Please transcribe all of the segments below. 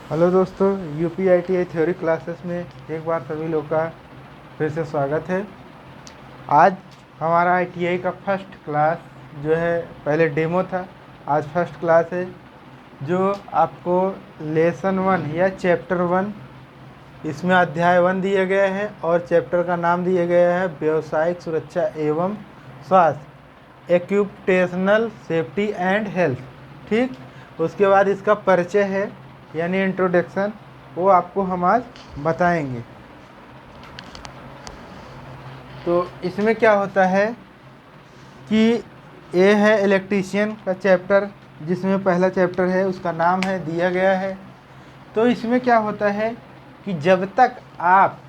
Hello दोस्तों, UPITI theory classes में एक बार सभी लोग का फिर से स्वागत है। आज हमारा ITI का फर्स्ट क्लास जो है, पहले डेमो था, आज फर्स्ट क्लास है जो आपको लेसन 1 या चैप्टर 1, इसमें अध्याय 1 दिया गया है और चैप्टर का नाम दिया गया है व्यावसायिक सुरक्षा एवं स्वास्थ्य, एक्यूपेशनल सेफ्टी एंड हेल्थ। ठीक, उसके बाद इसका परिचय है यानी इंट्रोडक्शन, वो आपको हम आज बताएंगे। तो इसमें क्या होता है कि ये है इलेक्ट्रीशियन का चैप्टर, जिसमें पहला चैप्टर है उसका नाम है दिया गया है। तो इसमें क्या होता है कि जब तक आप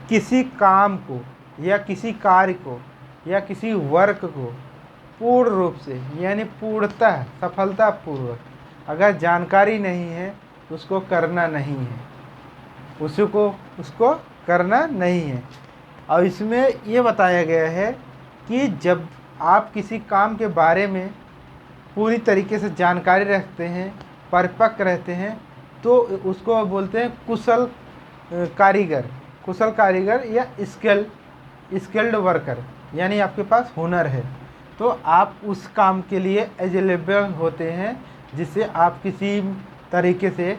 किसी काम को या किसी कार्य को या किसी वर्क को पूर्ण रूप से यानी पूर्णतः सफलतापूर्वक अगर जानकारी नहीं है उसको करना नहीं है, उसको करना नहीं है। और इसमें ये बताया गया है कि जब आप किसी काम के बारे में पूरी तरीके से जानकारी रखते हैं, परिपक्व रहते हैं, तो उसको बोलते हैं कुशल कारीगर या स्किल्ड वर्कर, यानी आपके पास हुनर है तो आप उस काम के लिए एलिजिबल होते हैं, जिससे आप किसी तरीके से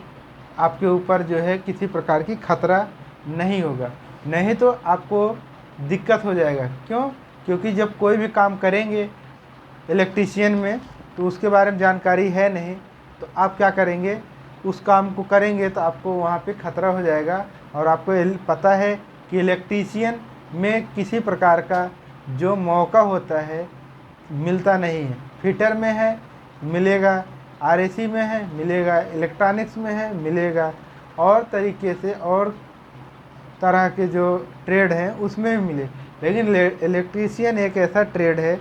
आपके ऊपर जो है किसी प्रकार की खतरा नहीं होगा। नहीं तो आपको दिक्कत हो जाएगा। क्यों? क्योंकि जब कोई भी काम करेंगे इलेक्ट्रीशियन में तो उसके बारे में जानकारी है नहीं, तो आप क्या करेंगे, उस काम को करेंगे तो आपको वहाँ पे खतरा हो जाएगा। और आपको पता है कि इलेक्ट्रीशियन में किसी प्रकार का जो मौका होता है मिलता नहीं है। फिटर में है मिलेगा, RAC में है मिलेगा, इलेक्ट्रॉनिक्स में है मिलेगा, और तरीके से और तरह के जो ट्रेड हैं उसमें भी मिले। लेकिन इलेक्ट्रीशियन एक ऐसा ट्रेड है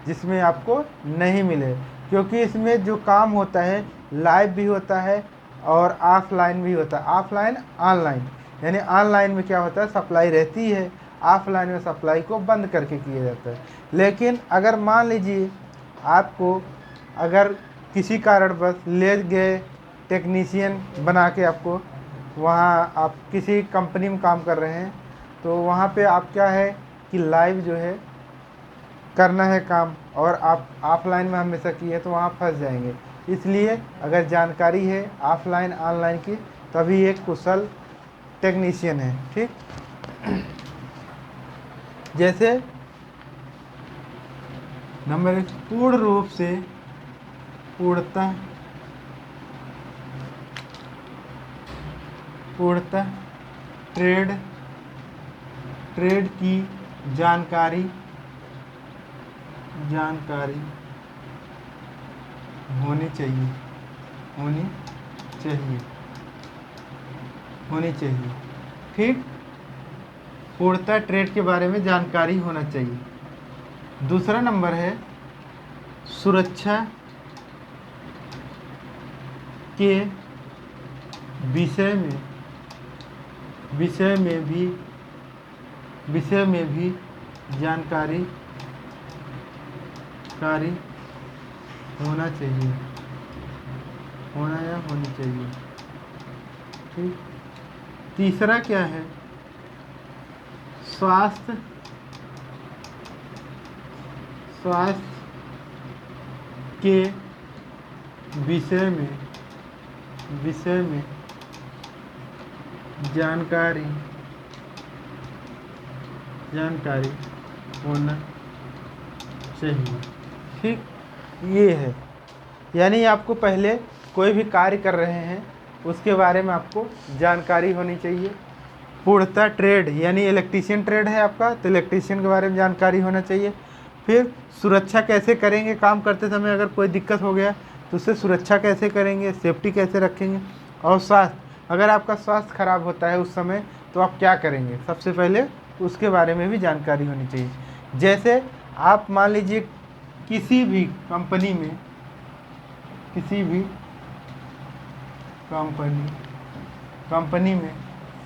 जिसमें आपको नहीं मिले, क्योंकि इसमें जो काम होता है लाइव भी होता है और ऑफलाइन भी होता है। ऑफलाइन ऑनलाइन, यानी ऑनलाइन में क्या होता है, सप्लाई रहती है, ऑफलाइन में सप्लाई को बंद करके किया जाता है। लेकिन अगर मान लीजिए आपको अगर किसी कारणवश ले गए टेक्नीशियन बना के, आपको वहाँ आप किसी कंपनी में काम कर रहे हैं, तो वहाँ पे आप क्या है कि लाइव जो है करना है काम, और आप ऑफलाइन में हमेशा किए तो वहाँ फंस जाएंगे। इसलिए अगर जानकारी है ऑफलाइन ऑनलाइन की, तभी एक कुशल टेक्नीशियन है। ठीक, जैसे नंबर 1, पूर्ण रूप से पूर्णतः ट्रेड की जानकारी होनी चाहिए। ठीक, पूर्णतः ट्रेड के बारे में जानकारी होना चाहिए। दूसरा नंबर है सुरक्षा के विषय में भी जानकारी होनी चाहिए। ठीक, तीसरा क्या है, स्वास्थ्य के विषय में जानकारी होना चाहिए। ठीक, ये है, यानी आपको पहले कोई भी कार्य कर रहे हैं उसके बारे में आपको जानकारी होनी चाहिए। पूर्णतः ट्रेड यानी इलेक्ट्रीशियन ट्रेड है आपका, तो इलेक्ट्रीशियन के बारे में जानकारी होना चाहिए। फिर सुरक्षा कैसे करेंगे, काम करते समय अगर कोई दिक्कत हो गया तो उससे सुरक्षा कैसे करेंगे, सेफ्टी कैसे रखेंगे। और स्वास्थ्य, अगर आपका स्वास्थ्य खराब होता है उस समय तो आप क्या करेंगे, सबसे पहले उसके बारे में भी जानकारी होनी चाहिए। जैसे आप मान लीजिए किसी भी कंपनी में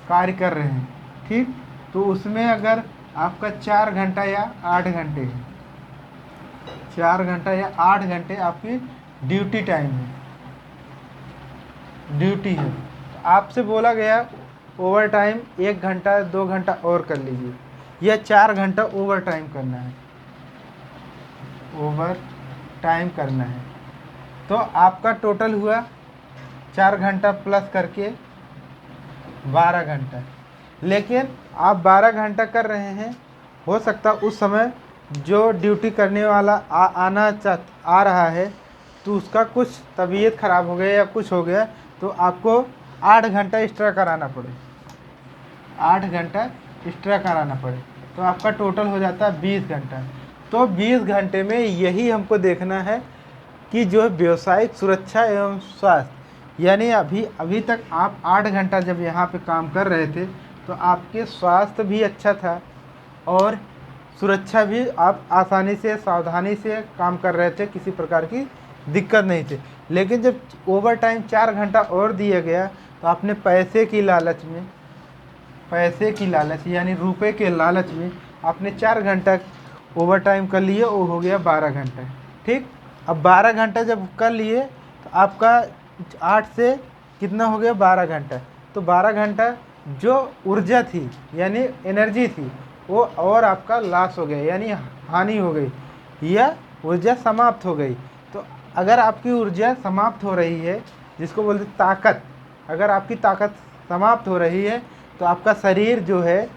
कार्य कर रहे हैं, ठीक, तो उसमें अगर आपका 4 घंटा या 8 घंटे है, 4 घंटा या 8 घंटे आपकी ड्यूटी टाइम है, ड्यूटी है। तो आपसे बोला गया ओवर टाइम 1 घंटा 2 घंटा और कर लीजिए, या 4 घंटा ओवर टाइम करना है, ओवर टाइम करना है। तो आपका टोटल हुआ 4 घंटा प्लस करके 12 घंटा। लेकिन आप 12 घंटा कर रहे हैं, हो सकता उस समय जो ड्यूटी करने वाला आ रहा है तो उसका कुछ तबीयत ख़राब हो गया या कुछ हो गया, तो आपको 8 घंटा एक्स्ट्रा कराना पड़े, 8 घंटा एक्स्ट्रा कराना पड़े, तो आपका टोटल हो जाता है 20 घंटा। तो 20 घंटे में यही हमको देखना है कि जो व्यावसायिक सुरक्षा एवं स्वास्थ्य, यानी अभी तक आप 8 घंटा जब यहाँ पे काम कर रहे थे तो आपके स्वास्थ्य भी अच्छा था और सुरक्षा भी, आप आसानी से सावधानी से काम कर रहे थे, किसी प्रकार की दिक्कत नहीं थी। लेकिन जब ओवर टाइम 4 घंटा और दिया गया तो आपने पैसे की लालच यानी रुपए के लालच में आपने 4 घंटा ओवर टाइम कर लिए, वो हो गया 12 घंटा। ठीक, अब 12 घंटा जब कर लिए तो आपका 8 से कितना हो गया 12 घंटा। तो 12 घंटा जो ऊर्जा थी यानी एनर्जी थी वो और आपका लॉस हो गया, यानी हानि हो गई या ऊर्जा समाप्त हो गई। तो अगर आपकी ऊर्जा समाप्त हो रही है, जिसको बोलते ताकत, अगर आपकी ताकत समाप्त हो रही है तो आपका शरीर जो है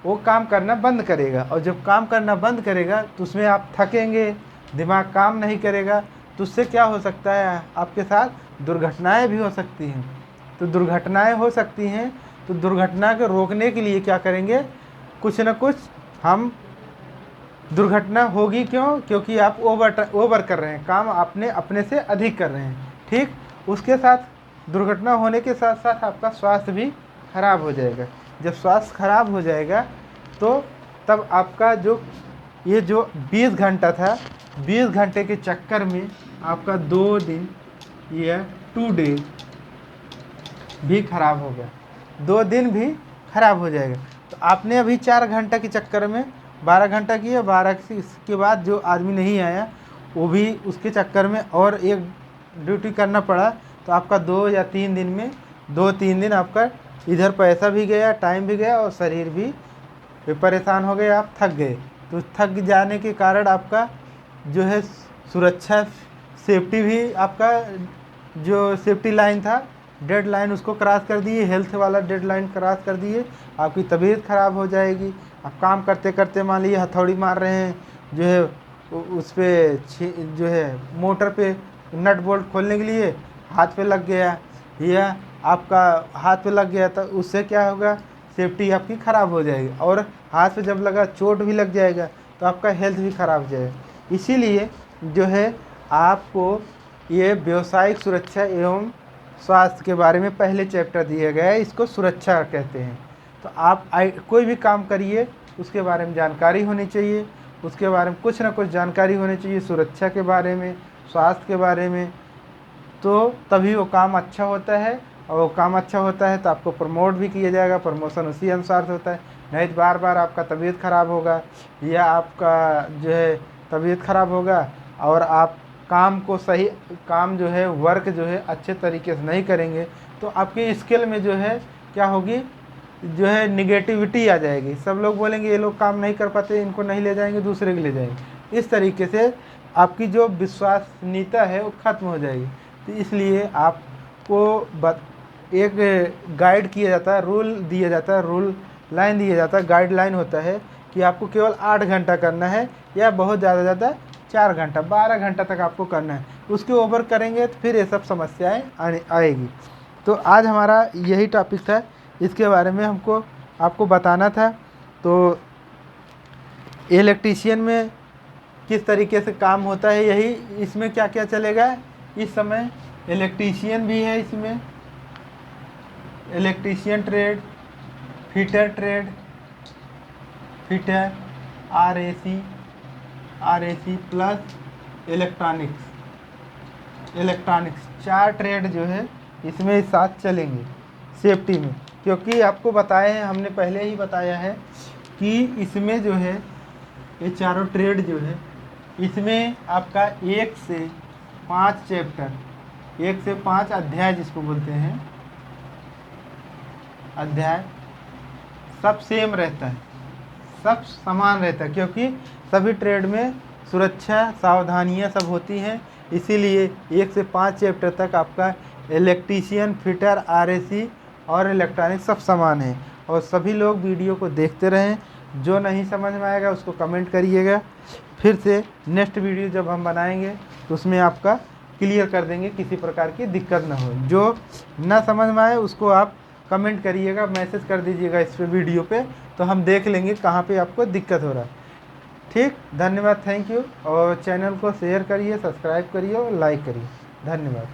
वो काम करना बंद करेगा, और जब काम करना बंद करेगा तो उसमें आप थकेंगे, दिमाग काम नहीं करेगा, तो उससे क्या हो सकता है, आपके साथ दुर्घटनाएं भी हो सकती हैं। तो दुर्घटनाएं हो सकती हैं, तो दुर्घटना को रोकने के लिए क्या करेंगे, कुछ न कुछ हम, दुर्घटना होगी क्यों, क्योंकि आप ओवर कर रहे हैं, काम आपने अपने से अधिक कर रहे हैं। ठीक, उसके साथ दुर्घटना होने के साथ साथ आपका स्वास्थ्य भी खराब हो जाएगा। जब स्वास्थ्य खराब हो जाएगा तो तब आपका जो 20 घंटा था, 20 घंटे के चक्कर में आपका 2 दिन या 2 डेज भी खराब हो गया, 2 दिन भी खराब हो जाएगा। तो आपने अभी 4 घंटा के चक्कर में 12 घंटा किया, 12 के बाद जो आदमी नहीं आया वो भी उसके चक्कर में और एक ड्यूटी करना पड़ा, तो आपका 2 या 3 दिन में 2-3 दिन आपका इधर पैसा भी गया, टाइम भी गया और शरीर भी परेशान हो गए, आप थक गए। तो थक जाने के कारण आपका जो है सुरक्षा, सेफ्टी भी, आपका जो सेफ्टी लाइन था, डेड लाइन उसको क्रॉस कर दिए, हेल्थ वाला डेड लाइन क्रॉस कर दिए, आपकी तबीयत ख़राब हो जाएगी। आप काम करते करते मान लीजिए हथौड़ी मार रहे हैं, जो है उस पर जो है मोटर पे नट बोल्ट खोलने के लिए हाथ पे लग गया, या आपका हाथ पे लग गया, तो उससे क्या होगा, सेफ्टी आपकी ख़राब हो जाएगी, और हाथ पे जब लगा चोट भी लग जाएगा तो आपका हेल्थ भी ख़राब हो जाएगा। इसीलिए जो है आपको ये व्यावसायिक सुरक्षा एवं स्वास्थ्य के बारे में पहले चैप्टर दिया गया है, इसको सुरक्षा कहते हैं। तो आप कोई भी काम करिए उसके बारे में जानकारी होनी चाहिए, उसके बारे में कुछ ना कुछ जानकारी होनी चाहिए, सुरक्षा के बारे में, स्वास्थ्य के बारे में, तो तभी वो काम अच्छा होता है। और वो काम अच्छा होता है तो आपको प्रमोट भी किया जाएगा, प्रमोशन उसी अनुसार से होता है। नहीं तो बार बार आपका तबीयत ख़राब होगा या आपका जो है तबीयत ख़राब होगा और आप काम जो है वर्क जो है अच्छे तरीके से नहीं करेंगे, तो आपकी स्किल में जो है क्या होगी, जो है निगेटिविटी आ जाएगी। सब लोग बोलेंगे ये लोग काम नहीं कर पाते, इनको नहीं ले जाएंगे, दूसरे के ले जाएंगे। इस तरीके से आपकी जो विश्वसनीयता है वो ख़त्म हो जाएगी। तो इसलिए आपको एक गाइड किया जाता है, रूल दिया जाता है, रूल लाइन दिया जाता है, गाइडलाइन होता है कि आपको केवल 8 घंटा करना है या बहुत ज़्यादा 4 घंटा, 12 घंटा तक आपको करना है। उसके ओवर करेंगे तो फिर ये सब समस्याएं आएगी। तो आज हमारा यही टॉपिक था, इसके बारे में आपको बताना था। तो इलेक्ट्रीशियन में किस तरीके से काम होता है, यही इसमें क्या क्या चलेगा। इस समय इलेक्ट्रीशियन भी है, इसमें electrician trade, fitter trade, fitter RAC plus electronics 4 trade जो है इसमें साथ चलेंगे सेफ्टी में। क्योंकि आपको बताए हैं, हमने पहले ही बताया है कि इसमें जो है ये चारों ट्रेड जो है इसमें आपका 1 से 5 चैप्टर 1 से 5 अध्याय जिसको बोलते हैं, अध्याय सब सेम रहता है, सब समान रहता है, क्योंकि सभी ट्रेड में सुरक्षा सावधानियां सब होती हैं। इसीलिए 1 से 5 चैप्टर तक आपका इलेक्ट्रीशियन, फिटर, आरएसी और इलेक्ट्रॉनिक सब समान है। और सभी लोग वीडियो को देखते रहें। जो नहीं समझ में आएगा उसको कमेंट करिएगा, फिर से नेक्स्ट वीडियो जब हम बनाएंगे तो उसमें आपका क्लियर कर देंगे, किसी प्रकार की दिक्कत ना हो। जो ना समझ में आए उसको आप कमेंट करिएगा, मैसेज कर दीजिएगा इस पे वीडियो पे, तो हम देख लेंगे कहाँ पे आपको दिक्कत हो रहा है। ठीक, धन्यवाद, थैंक यू। और चैनल को शेयर करिए, सब्सक्राइब करिए और लाइक करिए। धन्यवाद।